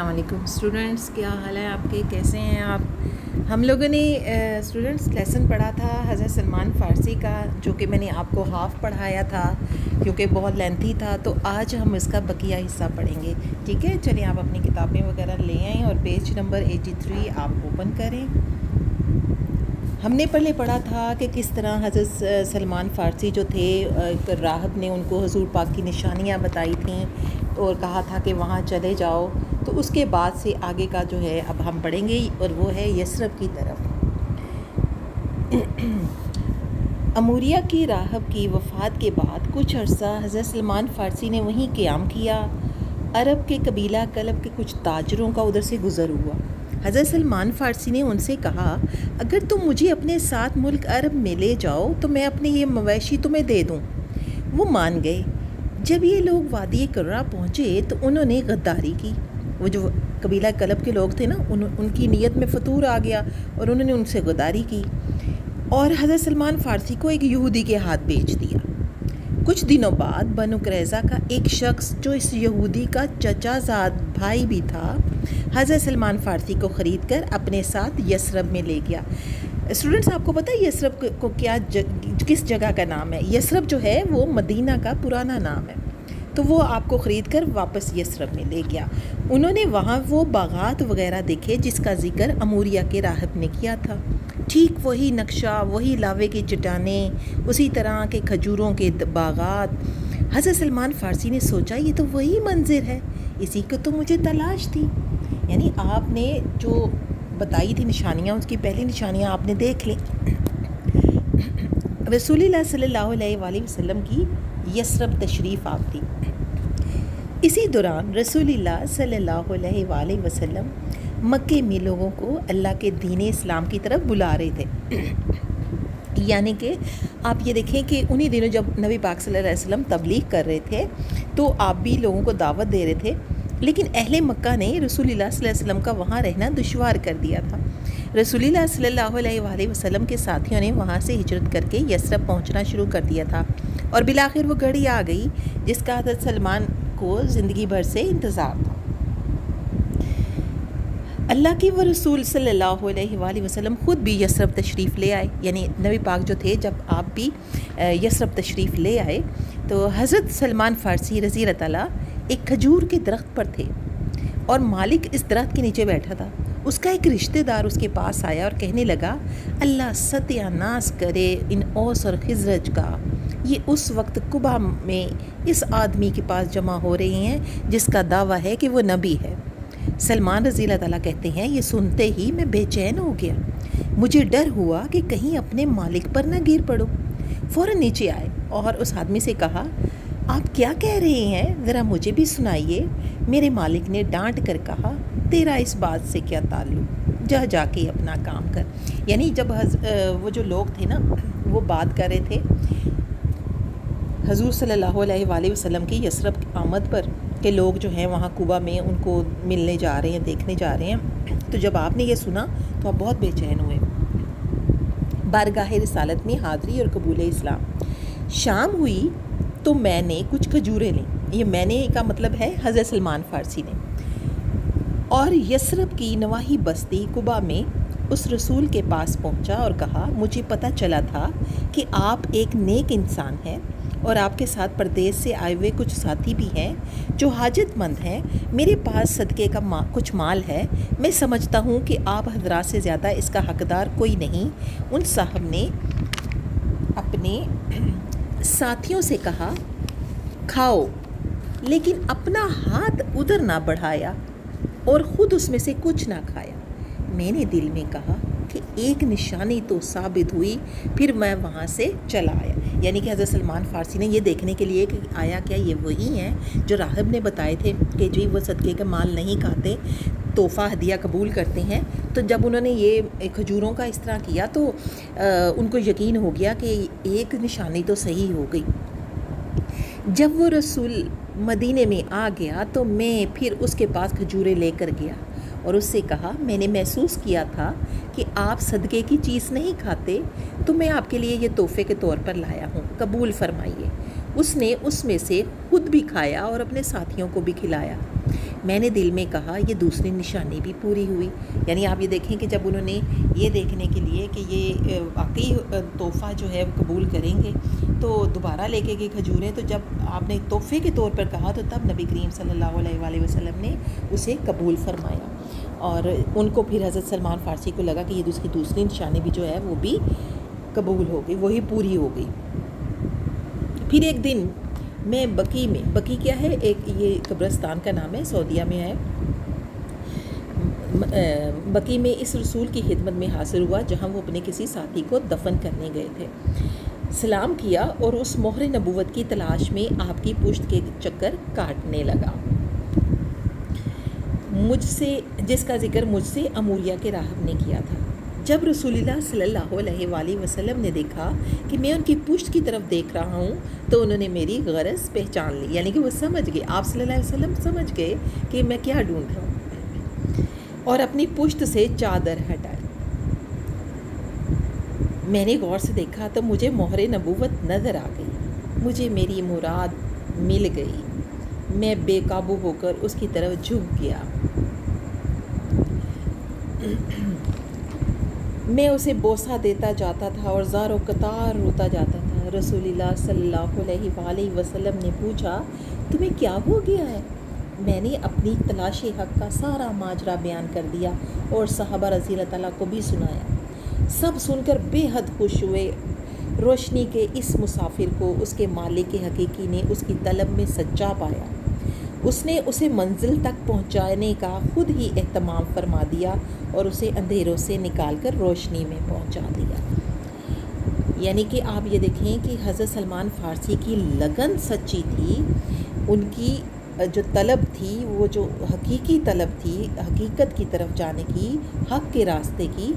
السلام علیکم اسٹوڈنٹس، کیا حال ہے آپ کے؟ کیسے ہیں آپ؟ ہم لوگوں نے اسٹوڈنٹس لیسن پڑھا تھا حضرت سلمان فارسی کا، جو کہ میں نے آپ کو ہاف پڑھایا تھا کیونکہ بہت لینتھی تھا. تو آج ہم اس کا بقیہ حصہ پڑھیں گے. ٹھیک ہے، چلیں آپ اپنی کتابیں وغیرہ لے آئیں اور پیج نمبر 83 آپ اوپن کریں. ہم نے پہلے پڑھا تھا کہ کس طرح حضرت سلمان فارسی جو تھے، راہب نے ان کو حضور پاک کی نشانیاں بتائی تھیں اور کہا تھا کہ وہاں چلے جاؤ. تو اس کے بعد سے آگے کا جو ہے اب ہم پڑھیں گے، اور وہ ہے یثرب کی طرف. اموریہ کی راہب کی وفات کے بعد کچھ عرصہ حضرت سلمان فارسی نے وہیں قیام کیا. عرب کے قبیلہ کلب کے کچھ تاجروں کا ادھر سے گزر ہوا. حضرت سلمان فارسی نے ان سے کہا، اگر تم مجھے اپنے ساتھ ملک عرب میں لے جاؤ تو میں اپنے یہ مویشی تمہیں دے دوں. وہ مان گئے. جب یہ لوگ وادی کرہ پہنچے تو انہوں نے غداری کی. وہ جو قبیلہ کلب کے لوگ تھے نا، ان کی نیت میں فتور آ گیا اور انہوں نے ان سے غداری کی اور حضرت سلمان فارسی کو ایک یہودی کے ہاتھ بیچ دیا. کچھ دنوں بعد بنو قریظہ کا ایک شخص جو اس یہودی کا چچا زاد بھائی بھی تھا، حضرت سلمان فارسی کو خرید کر اپنے ساتھ یثرب میں لے گیا. اسٹوڈنٹس، آپ کو پتہ ہے یثرب کو کس جگہ کا نام ہے؟ یثرب جو ہے وہ مدینہ کا پرانا نام ہے. تو وہ آپ کو خرید کر واپس یثرب میں لے گیا. انہوں نے وہاں وہ باغات وغیرہ دیکھے جس کا ذکر اموریہ کے راہب نے کیا تھا. ٹھیک وہی نقشہ، وہی لاوے کی چٹانیں، اسی طرح کے کھجوروں کے باغات. حضرت سلمان فارسی نے سوچا، یہ تو وہی منظر ہے، اسی کو تو مجھے تلاش تھی. یعنی آپ نے جو بتائی تھی نشانیاں، اس کی پہلی نشانیاں آپ نے دیکھ لیں. رسول اللہ صلی اللہ علیہ وآلہ وسلم کی یثرب تشریف آوری. اسی دوران رسول اللہ صلی اللہ علیہ وآلہ وسلم مکے میں لوگوں کو اللہ کے دین اسلام کی طرف بلا رہے تھے. یعنی کہ آپ یہ دیکھیں کہ انہی دنوں جب نبی پاک صلی اللہ علیہ وسلم تبلیغ کر رہے تھے تو آپ بھی لوگوں کو دعوت دے رہے تھے، لیکن اہل مکہ نے رسول اللہ صلی اللہ علیہ وسلم کا وہاں رہنا دشوار کر دیا تھا. رسول اللہ صلی اللہ علیہ وآلہ وسلم کے ساتھیوں نے وہاں سے ہجرت کر کے یثرب پہنچنا شروع کر دیا تھا، اور بالآخر وہ گھڑی آ گئی جس کا حضرت سلمان کو زندگی بھر سے انتظار تھا. اللہ کی وہ رسول صلی اللہ علیہ وآلہ وسلم خود بھی یثرب تشریف لے آئے. یعنی نبی پاک جو تھے، جب آپ بھی یثرب تشریف لے آئے تو حضرت سلمان فارسی رضی اللہ تعالیٰ ایک کھجور کے درخت پر تھے اور مالک اس درخت کے نیچے بیٹھا تھا. اس کا ایک رشتہ دار اس کے پاس آیا اور کہنے لگا، اللہ ستیہ ناس کرے ان اوس اور خزرج کا. یہ اس وقت قبا میں اس آدمی کے پاس جمع ہو رہے ہیں جس کا دعویٰ ہے کہ وہ نبی ہے. سلمان رضی اللہ تعالیٰ کہتے ہیں، یہ سنتے ہی میں بے چین ہو گیا. مجھے ڈر ہوا کہ کہیں اپنے مالک پر نہ گر پڑوں. فوراً نیچے آئے اور اس آدمی سے کہا، آپ کیا کہہ رہے ہیں؟ ذرا مجھے بھی سنائیے. میرے مالک نے ڈانٹ کر کہا، تیرا اس بات سے کیا تعلق، جا کے اپنا کام کر. یعنی جب وہ جو لوگ تھے نا، وہ بات کر رہے تھے حضور صلی اللہ علیہ وآلہ وسلم کی یثرب آمد پر کہ لوگ جو ہیں وہاں قبا میں ان کو ملنے جا رہے ہیں، دیکھنے جا رہے ہیں. تو جب آپ نے یہ سنا تو آپ بہت بے چین ہوئے. بارگاہ رسالت میں حاضری اور قبول اسلام. شام ہوئی تو میں نے کچھ کھجوریں لیں. یہ میں نے کا مطلب ہے حضرت سلمان فارسی نے. اور یثرب کی نواحی بستی قبا میں اس رسول کے پاس پہنچا اور کہا، مجھے پتہ چلا تھا کہ آپ ایک نیک انسان ہیں اور آپ کے ساتھ پردیس سے آئے ہوئے کچھ ساتھی بھی ہیں جو حاجت مند ہیں. میرے پاس صدقے کا کچھ مال ہے. میں سمجھتا ہوں کہ آپ حضرات سے زیادہ اس کا حقدار کوئی نہیں. ان صاحب نے اپنے ساتھیوں سے کہا، کھاؤ، لیکن اپنا ہاتھ ادھر نہ بڑھایا اور خود اس میں سے کچھ نہ کھایا. میں نے دل میں کہا کہ ایک نشانی تو ثابت ہوئی، پھر میں وہاں سے چلا آیا. یعنی کہ حضرت سلمان فارسی نے یہ دیکھنے کے لیے کہ آیا کیا یہ وہی ہیں جو راہب نے بتائے تھے کہ جی وہ صدقے کا مال نہیں کھاتے، تحفہ ہدیہ قبول کرتے ہیں. تو جب انہوں نے یہ کھجوروں کا اس طرح کیا تو ان کو یقین ہو گیا کہ ایک نشانی تو صحیح ہو گئی. جب وہ رسول مدینے میں آ گیا تو میں پھر اس کے پاس کھجوریں لے کر گیا اور اس سے کہا، میں نے محسوس کیا تھا کہ آپ صدقے کی چیز نہیں کھاتے، تو میں آپ کے لیے یہ تحفے کے طور پر لایا ہوں، قبول فرمائیے. اس نے اس میں سے خود بھی کھایا اور اپنے ساتھیوں کو بھی کھلایا. میں نے دل میں کہا یہ دوسری نشانی بھی پوری ہوئی. یعنی آپ یہ دیکھیں کہ جب انہوں نے یہ دیکھنے کے لیے کہ یہ واقعی تحفہ جو ہے وہ قبول کریں گے تو دوبارہ لے کے گئے کھجوریں. تو جب آپ نے تحفے کے طور پر کہا تو تب نبی کریم صلی اللہ علیہ وآلہ وسلم نے اسے قبول فرمایا. اور ان کو پھر حضرت سلمان فارسی کو لگا کہ یہ اس کی دوسری نشانی بھی جو ہے وہ بھی قبول ہو گئی, وہی پوری ہو گئی. پھر ایک دن میں بقی کیا ہے, ایک یہ قبرستان کا نام ہے, سعودیہ میں ہے. بقی میں اس رسول کی خدمت میں حاضر ہوا جہاں وہ اپنے کسی ساتھی کو دفن کرنے گئے تھے. سلام کیا اور اس مہر نبوت کی تلاش میں آپ کی پشت کے چکر کاٹنے لگا, جس کا ذکر مجھ سے اموریہ کے راہب نے کیا تھا. جب رسول اللہ صلی اللہ علیہ وآلہ وسلم نے دیکھا کہ میں ان کی پشت کی طرف دیکھ رہا ہوں تو انہوں نے میری غرض پہچان لی. یعنی کہ وہ سمجھ گئے, آپ صلی اللہ علیہ وسلم سمجھ گئے کہ میں کیا ڈھونڈ رہا ہوں, اور اپنی پشت سے چادر ہٹائی. میں نے غور سے دیکھا تو مجھے مہر نبوت نظر آ گئی. مجھے میری مراد مل گئی. میں بے قابو ہو کر اس کی طرف جھک گیا. میں اسے بوسہ دیتا جاتا تھا اور زار و قطار روتا جاتا تھا. رسول اللہ صلی اللہ علیہ وآلہ وسلم نے پوچھا, تمہیں کیا ہو گیا ہے؟ میں نے اپنی تلاش حق کا سارا ماجرا بیان کر دیا اور صحابہ رضی اللہ تعالیٰ کو بھی سنایا. سب سن کر بے حد خوش ہوئے. روشنی کے اس مسافر کو اس کے مالک حقیقی نے اس کی طلب میں سچا پایا. اس نے اسے منزل تک پہنچانے کا خود ہی اہتمام فرما دیا اور اسے اندھیروں سے نکال کر روشنی میں پہنچا دیا. یعنی کہ آپ یہ دیکھیں کہ حضرت سلمان فارسی کی لگن سچی تھی. ان کی جو طلب تھی وہ جو حقیقی طلب تھی, حقیقت کی طرف جانے کی, حق کے راستے کی,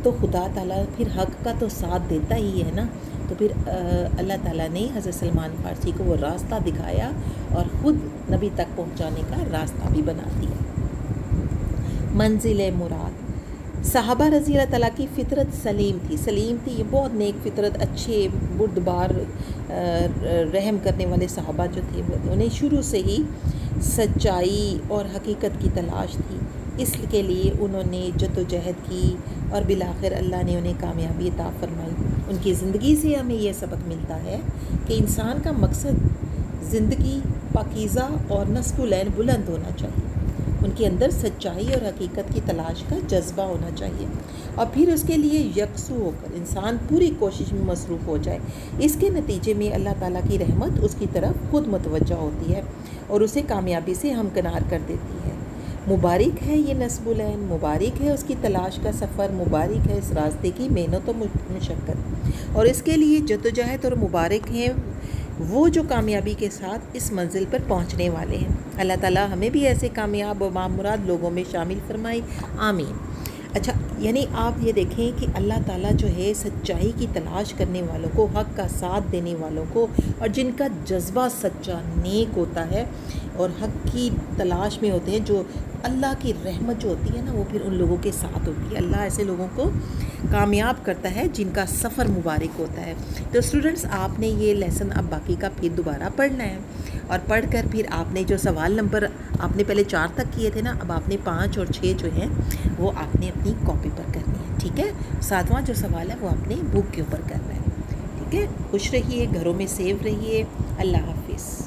تو خدا تعالیٰ پھر حق کا تو ساتھ دیتا ہی ہے نا. تو پھر اللہ تعالیٰ نے حضرت سلمان فارسی کو وہ راستہ دکھایا اور خود نبی تک پہنچانے کا راستہ بھی بنا دیا. منزل مراد. صحابہ رضی اللہ تعالیٰ کی فطرت سلیم تھی. یہ بہت نیک فطرت, اچھے بردبار رحم کرنے والے صحابہ جو تھے انہیں شروع سے ہی سچائی اور حقیقت کی تلاش تھی. اس کے لیے انہوں نے جد و جہد کی اور بالآخر اللہ نے انہیں کامیابی عطا فرمائی. ان کی زندگی سے ہمیں یہ سبق ملتا ہے کہ انسان کا مقصد زندگی پاکیزہ اور نصب العین بلند ہونا چاہیے. ان کے اندر سچائی اور حقیقت کی تلاش کا جذبہ ہونا چاہیے, اور پھر اس کے لیے یکسو ہو کر انسان پوری کوشش میں مصروف ہو جائے. اس کے نتیجے میں اللہ تعالیٰ کی رحمت اس کی طرف خود متوجہ ہوتی ہے اور اسے کامیابی سے ہمکنار کر دیتی ہے. مبارک ہے یہ نصب العین, مبارک ہے اس کی تلاش کا سفر, مبارک ہے اس راستے کی محنت و مشقت, اور اس کے لیے جدوجہد, اور مبارک ہیں وہ جو کامیابی کے ساتھ اس منزل پر پہنچنے والے ہیں. اللہ تعالیٰ ہمیں بھی ایسے کامیاب و بامراد لوگوں میں شامل فرمائے, آمین. اچھا, یعنی آپ یہ دیکھیں کہ اللہ تعالیٰ جو ہے سچائی کی تلاش کرنے والوں کو, حق کا ساتھ دینے والوں کو, اور جن کا جذبہ سچا نیک ہوتا ہے اور حق کی تلاش میں ہوتے ہیں, جو اللہ کی رحمت جو ہوتی ہے نا وہ پھر ان لوگوں کے ساتھ ہوتی ہے. اللہ ایسے لوگوں کو کامیاب کرتا ہے جن کا سفر مبارک ہوتا ہے. تو اسٹوڈنٹس, آپ نے یہ لیسن اب باقی کا پھر دوبارہ پڑھنا ہے, اور پڑھ کر پھر آپ نے جو سوال نمبر آپ نے پہلے 4 تک کیے تھے نا, اب آپ نے 5 اور 6 جو ہیں وہ آپ نے اپنی کاپی پر کرنی ہے. ٹھیک ہے, 7واں جو سوال ہے وہ آپ نے بک کے اوپر کرنا ہے. ٹھیک ہے, خوش رہیے, گھروں میں سیف رہیے. اللہ حافظ.